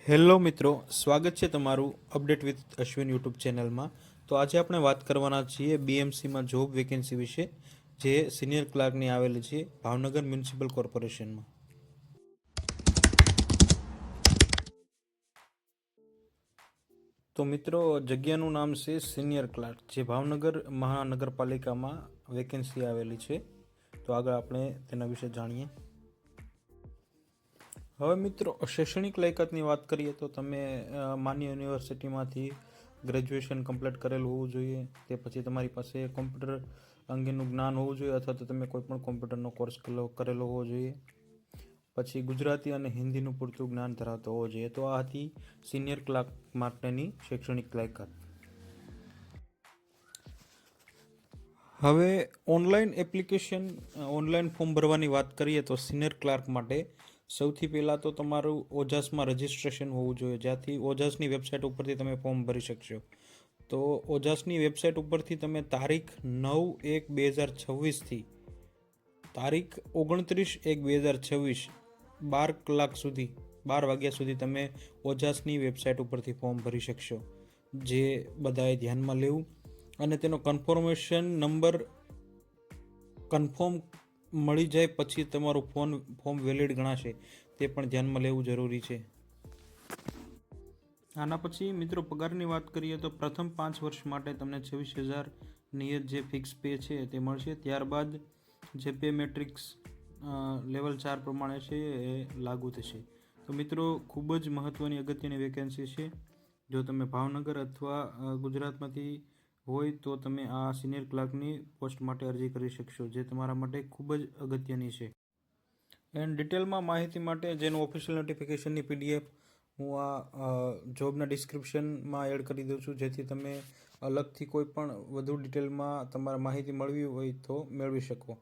Hello મિત્રો, સ્વાગત છે તમારું અપડેટ વિથ અશ્વિન યુટ્યુબ ચેનલમાં. તો આજે આપણે વાત કરવાના છીએ બીએમસીમાં જોબ વેકેન્સી વિશે, જે સિનિયર ક્લાર્કની આવેલી છે ભાવનગર મ્યુનિસિપલ કોર્પોરેશનમાં. તો મિત્રો, જગ્યાનું નામ છે સિનિયર ક્લાર્ક, જે ભાવનગર મહાનગરપાલિકામાં વેકેન્સી આવેલી છે. તો આગળ આપણે તેના વિશે જાણીએ. હવે મિત્રો, શૈક્ષણિક લાયકાતની વાત કરીએ તો તમે માન્ય યુનિવર્સિટીમાંથી ગ્રેજ્યુએશન કમ્પ્લીટ કરેલું હોવું જોઈએ. તે પછી તમારી પાસે કોમ્પ્યુટર અંગેનું જ્ઞાન હોવું જોઈએ, અથવા તો તમે કોઈ પણ કોમ્પ્યુટરનો કોર્સ કરેલો હોવો જોઈએ. પછી ગુજરાતી અને હિન્દીનું પૂરતું જ્ઞાન ધરાવતો હોવો જોઈએ. તો આ હતી સિનિયર ક્લાર્ક માટેની શૈક્ષણિક લાયકાત. હવે ઓનલાઈન ફોર્મ ભરવાની વાત કરીએ તો સિનિયર ક્લાર્ક માટે સૌથી પહેલાં તો તમારું ઓજાસમાં રજિસ્ટ્રેશન હોવું જોઈએ, જ્યાંથી ઓજાસની વેબસાઇટ ઉપરથી તમે ફોર્મ ભરી શકશો. તો ઓજાસની વેબસાઇટ ઉપરથી તમે તારીખ 9/1/2026થી તારીખ 29/1/2026 12 વાગ્યા સુધી તમે ઓજાસની વેબસાઇટ ઉપરથી ફોર્મ ભરી શકશો. જે બધાએ ધ્યાનમાં લેવું, અને તેનો કન્ફર્મેશન નંબર કન્ફર્મ મળી જાય પછી તમારું ફોર્મ વેલિડ ગણાશે, તે પણ ધ્યાનમાં લેવું જરૂરી છે. આના પછી મિત્રો, પગારની વાત કરીએ તો પ્રથમ 5 વર્ષ માટે તમને 26,000 નિયત જે ફિક્સ પે છે તે મળશે. ત્યારબાદ જે પે મેટ્રિક્સ લેવલ 4 પ્રમાણે છે એ લાગુ થશે. તો મિત્રો, ખૂબ જ મહત્ત્વની અગત્યની વેકેન્સી છે. જો તમે ભાવનગર અથવા ગુજરાતમાંથી હોય તો તમે આ સિનિયર ક્લાર્કની પોસ્ટ માટે અરજી કરી શકશો, જે તમારા માટે ખૂબ જ અગત્યની છે. એન્ડ ડિટેલમાં માહિતી માટે જેનું ઓફિશિયલ નોટિફિકેશનની PDF હું આ જોબના ડિસ્ક્રિપ્શનમાં એડ કરી દઉં છું, જેથી તમે અલગથી કોઈ પણ વધુ ડિટેલમાં તમારે માહિતી મળવી હોય તો મેળવી શકો.